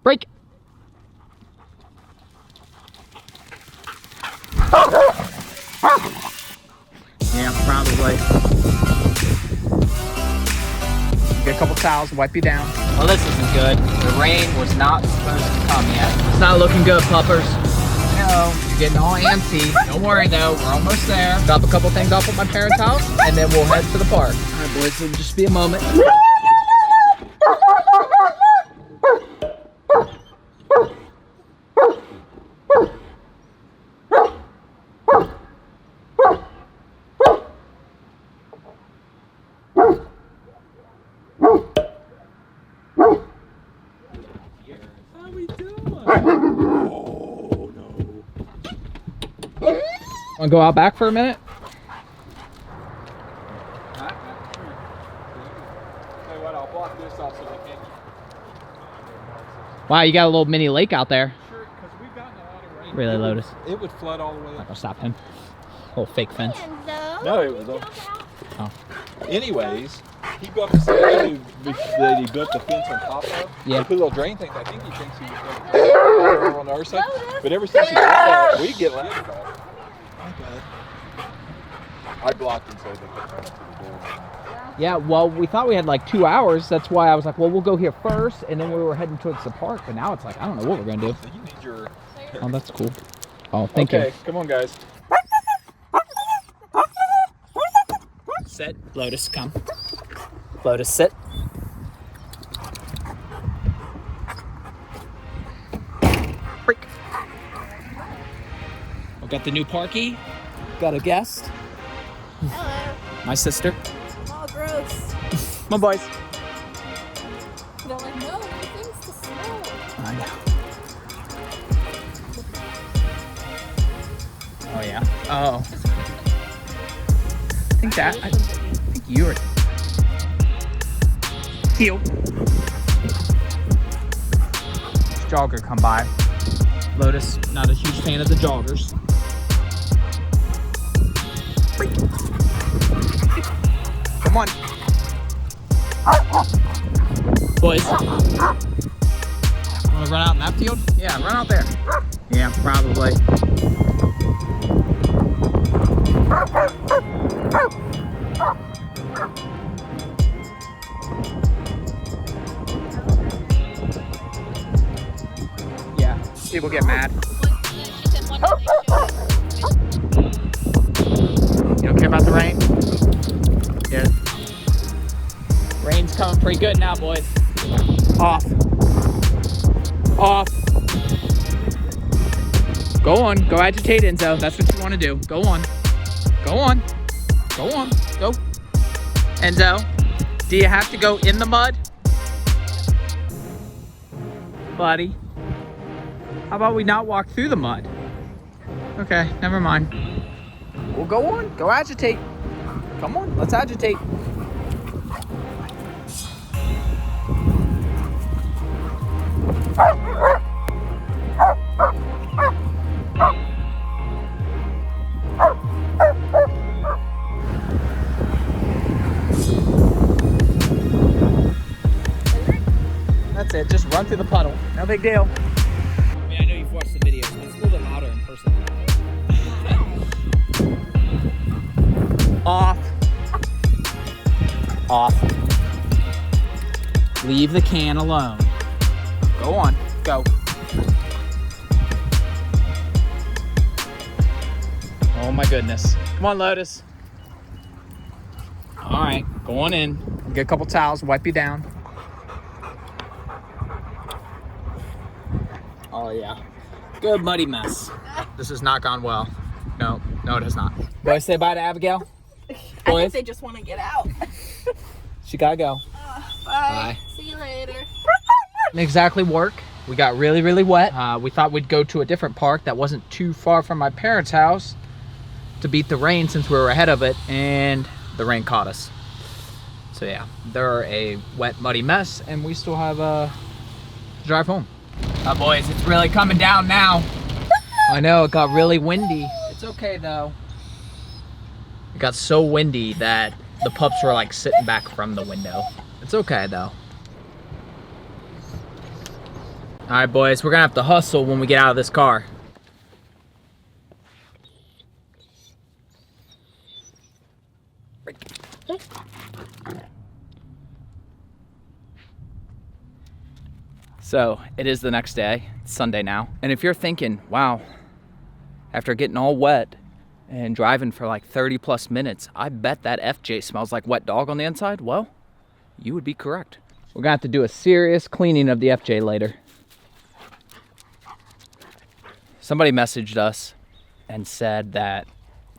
Break. Yeah, probably. Get a couple towels, wipe you down. Well, this isn't good. The rain was not supposed to come yet. It's not looking good, puppers. No, you're getting all antsy. Don't worry though, we're almost there. Drop a couple things off at my parents' house, and then we'll head to the park. All right, boys, it'll just be a moment. Want to go out back for a minute? I'll block this off so they can't. Wow, you got a little mini lake out there. Sure, because we've gotten a lot of rain. Really, Lotus? It would flood all the way I'm up. not gonna stop him. Little fake fence. No, it was. Oh. Anyways, he built this area that he built the fence on top of. Yeah. He put little drain things. I think he thinks he was going to on our side. But ever since he did that, we get laughed about it. Okay. I blocked him so they could turn up to the door. Yeah, well, we thought we had like 2 hours. That's why I was like, well, we'll go here first, and then we were heading towards the park. But now it's like, I don't know what we're gonna do. So you need your. Oh, that's cool. Oh, thank you. Okay, come on, guys. Sit. Lotus, come. Lotus, sit. Freak. We got the new parky. Got a guest. Hello. My sister. Oh, gross. My boys. They're like, no, things to smell. I know. Oh, yeah. Oh. I think you're heel. Jogger come by. Lotus, not a huge fan of the joggers. Come on. Boys. Wanna run out in that field? Yeah, run out there. Yeah, probably. Yeah, people get mad. You don't care about the rain? Yeah. Rain's coming pretty good now, boys. Off. Off. Go on. Go agitate, Enzo. That's what you want to do. Go on. Go on. Go on. Go. Enzo, do you have to go in the mud? Buddy. How about we not walk through the mud? Okay, never mind. Well, go on. Go agitate. Come on, let's agitate. That's it, just run through the puddle. No big deal. I mean, I know you've watched the videos, but it's a little bit louder in person. Off. Off. Leave the can alone. Go on, go. Oh my goodness. Come on, Lotus. All right, go on in. Get a couple towels, wipe you down. Oh yeah, good muddy mess. This has not gone well. No, it has not. Boys, say bye to Abigail. I Boys, think they just want to get out. she gotta go. Bye. See you later. Didn't exactly work. We got really, really wet. We thought we'd go to a different park that wasn't too far from my parents' house to beat the rain since we were ahead of it, and the rain caught us. So yeah, they're a wet, muddy mess, and we still have to drive home. Boys, it's really coming down now. I know, it got really windy. It's okay though. It got so windy that the pups were like sitting back from the window. It's okay though. All right, boys, we're gonna have to hustle when we get out of this car. So it is the next day, it's Sunday now. And if you're thinking, wow, after getting all wet and driving for like 30 plus minutes, I bet that FJ smells like wet dog on the inside. Well, you would be correct. We're gonna have to do a serious cleaning of the FJ later. Somebody messaged us and said that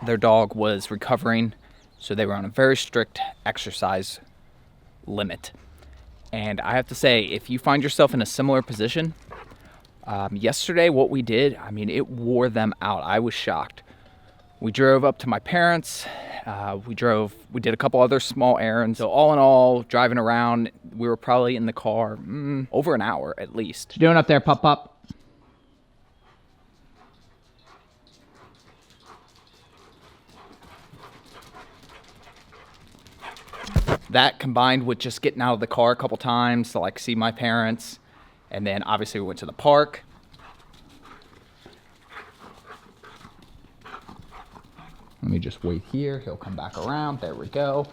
their dog was recovering, so they were on a very strict exercise limit. And I have to say, if you find yourself in a similar position, yesterday what we did, I mean, it wore them out. I was shocked. We drove up to my parents. We did a couple other small errands. So all in all, driving around, we were probably in the car over an hour at least. What you doing up there, Pup? That combined with just getting out of the car a couple times to like see my parents. And then obviously we went to the park. Let me just wait here. He'll come back around. There we go.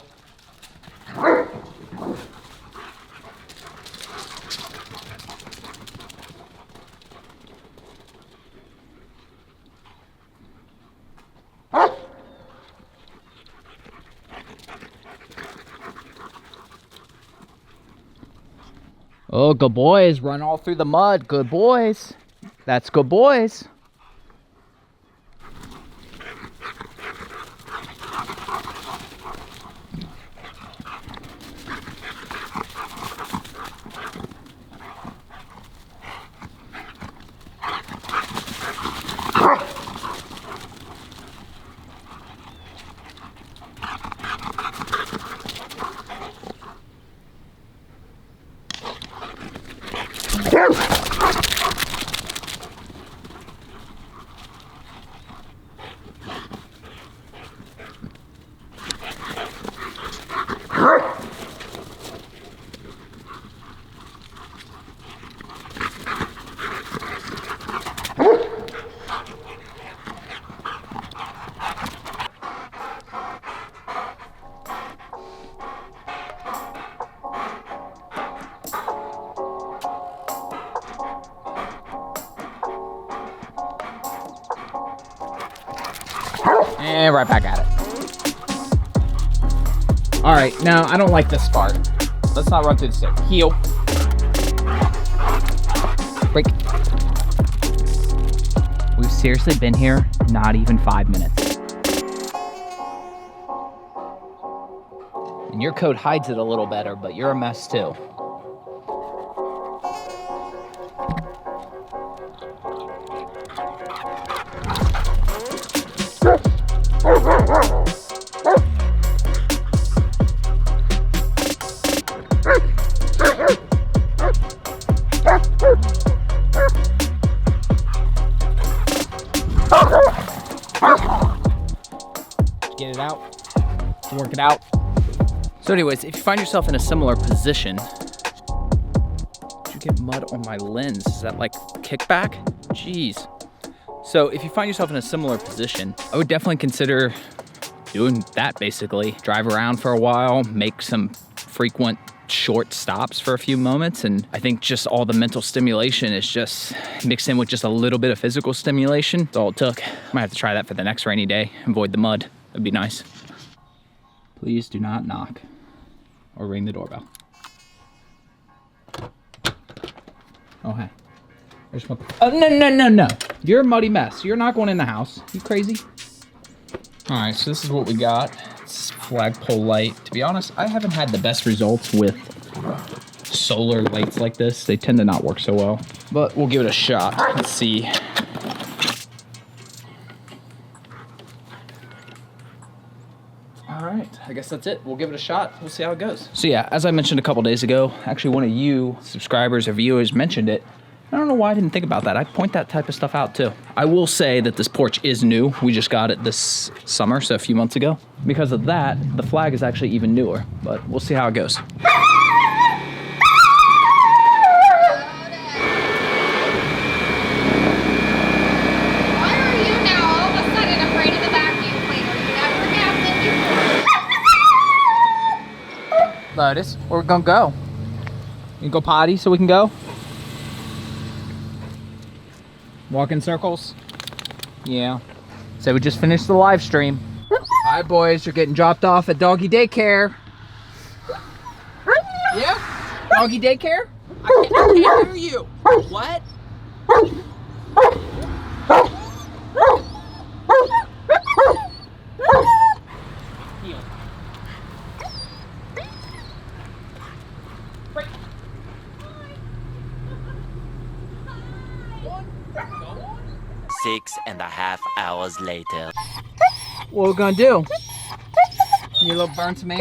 Oh, good boys. Run all through the mud. Good boys. That's good boys. And right back at it. All right, now I don't like this part. Let's not run through the stick. Heel. Break. We've seriously been here not even 5 minutes. And your coat hides it a little better, but you're a mess too. Get it out, work it out. So anyways, if you find yourself in a similar position, did you get mud on my lens? Is that like kickback? Jeez. So if you find yourself in a similar position, I would definitely consider doing that basically. Drive around for a while, make some frequent short stops for a few moments, and I think just all the mental stimulation is just mixed in with just a little bit of physical stimulation. That's all it took. Might have to try that for the next rainy day. Avoid the mud. That'd be nice. Please do not knock or ring the doorbell. Oh, hey. I just want the... Oh, no. You're a muddy mess. You're not going in the house. You crazy? All right, so this is what we got. It's flagpole light. To be honest, I haven't had the best results with solar lights like this. They tend to not work so well, but we'll give it a shot. Let's see. All right, I guess that's it. We'll give it a shot. We'll see how it goes. So yeah, as I mentioned a couple days ago, actually one of you subscribers or viewers mentioned it. I don't know why I didn't think about that. I point that type of stuff out too. I will say that this porch is new. We just got it this summer, so a few months ago. Because of that, the flag is actually even newer, but we'll see how it goes. Lotus, where we gonna go? You can go potty so we can go? Walk in circles? Yeah. So we just finished the live stream. Alright boys, you're getting dropped off at doggy daycare. Yeah? Doggy daycare? I can't hear you. What? Six and a half hours later. What are we gonna do? You little burnt man?